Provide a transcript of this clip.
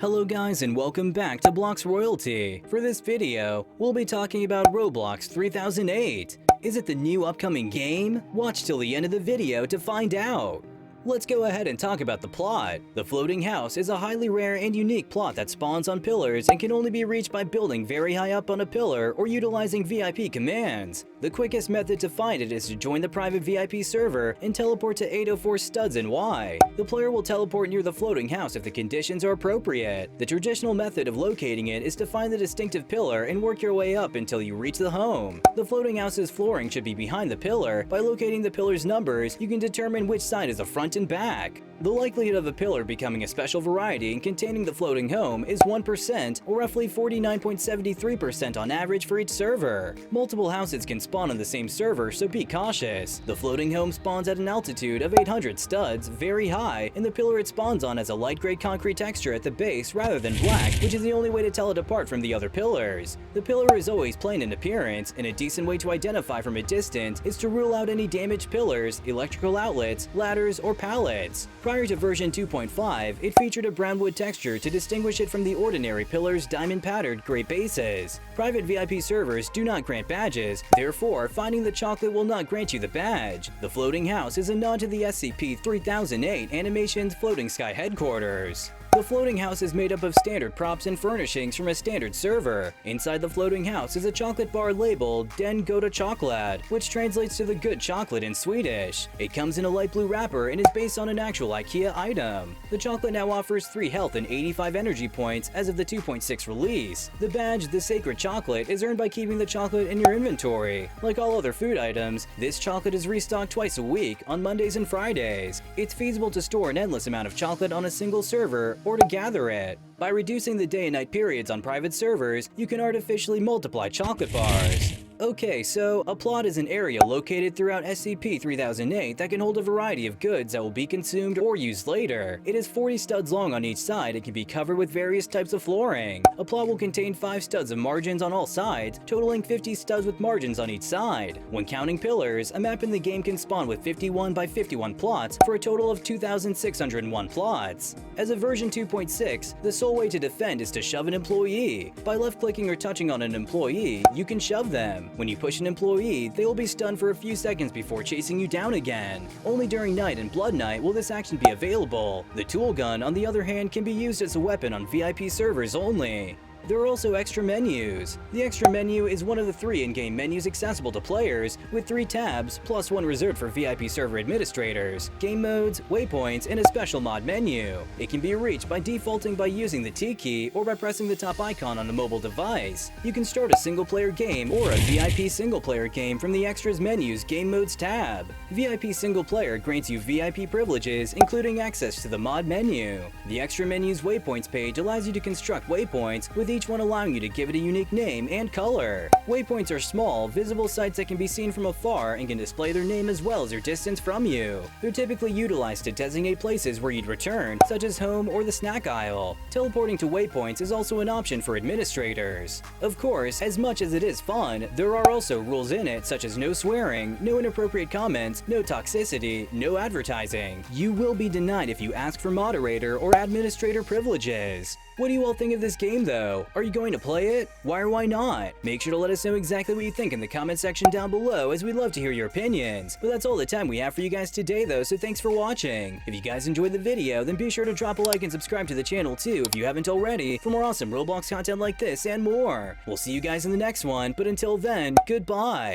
Hello guys and welcome back to Blox Royalty. For this video, we'll be talking about Roblox 3008. Is it the new upcoming game? Watch till the end of the video to find out. Let's go ahead and talk about the plot. The floating house is a highly rare and unique plot that spawns on pillars and can only be reached by building very high up on a pillar or utilizing VIP commands. The quickest method to find it is to join the private VIP server and teleport to 804 studs and Y. The player will teleport near the floating house if the conditions are appropriate. The traditional method of locating it is to find the distinctive pillar and work your way up until you reach the home. The floating house's flooring should be behind the pillar. By locating the pillar's numbers, you can determine which side is the front and back. The likelihood of a pillar becoming a special variety and containing the floating home is 1%, or roughly 49.73% on average for each server. Multiple houses can spawn on the same server, so be cautious. The floating home spawns at an altitude of 800 studs, very high, and the pillar it spawns on has a light gray concrete texture at the base rather than black, which is the only way to tell it apart from the other pillars. The pillar is always plain in appearance, and a decent way to identify from a distance is to rule out any damaged pillars, electrical outlets, ladders, or pallets. Prior to version 2.5, it featured a brown wood texture to distinguish it from the ordinary pillar's diamond-patterned gray bases. Private VIP servers do not grant badges, therefore finding the chocolate will not grant you the badge. The floating house is a nod to the SCP-3008 Animation's Floating Sky headquarters. The floating house is made up of standard props and furnishings from a standard server. Inside the floating house is a chocolate bar labeled Den Goda Choklad, which translates to the good chocolate in Swedish. It comes in a light blue wrapper and is based on an actual IKEA item. The chocolate now offers 3 health and 85 energy points as of the 2.6 release. The badge, the Sacred Chocolate, is earned by keeping the chocolate in your inventory. Like all other food items, this chocolate is restocked twice a week on Mondays and Fridays. It's feasible to store an endless amount of chocolate on a single server or to gather it. By reducing the day and night periods on private servers, you can artificially multiply chocolate bars. Okay, so a plot is an area located throughout SCP-3008 that can hold a variety of goods that will be consumed or used later. It is 40 studs long on each side and can be covered with various types of flooring. A plot will contain 5 studs of margins on all sides, totaling 50 studs with margins on each side. When counting pillars, a map in the game can spawn with 51 by 51 plots for a total of 2,601 plots. As of version 2.6, the sole way to defend is to shove an employee. By left-clicking or touching on an employee, you can shove them. When you push an employee, they will be stunned for a few seconds before chasing you down again. Only during night and Blood Night will this action be available. The tool gun, on the other hand, can be used as a weapon on VIP servers only. There are also extra menus. The extra menu is one of the 3 in-game menus accessible to players, with 3 tabs, plus 1 reserved for VIP server administrators, game modes, waypoints, and a special mod menu. It can be reached by defaulting by using the T key or by pressing the top icon on a mobile device. You can start a single-player game or a VIP single-player game from the Extras menu's Game Modes tab. VIP single-player grants you VIP privileges, including access to the mod menu. The Extra menu's waypoints page allows you to construct waypoints, with each one allowing you to give it a unique name and color. Waypoints are small, visible sites that can be seen from afar and can display their name as well as their distance from you. They're typically utilized to designate places where you'd return, such as home or the snack aisle. Teleporting to waypoints is also an option for administrators. Of course, as much as it is fun, there are also rules in it such as no swearing, no inappropriate comments, no toxicity, no advertising. You will be denied if you ask for moderator or administrator privileges. What do you all think of this game though? Are you going to play it? Why or why not? Make sure to let us know exactly what you think in the comment section down below, as we'd love to hear your opinions. But that's all the time we have for you guys today though, so thanks for watching. If you guys enjoyed the video, then be sure to drop a like and subscribe to the channel too if you haven't already, for more awesome Roblox content like this and more. We'll see you guys in the next one, but until then, goodbye!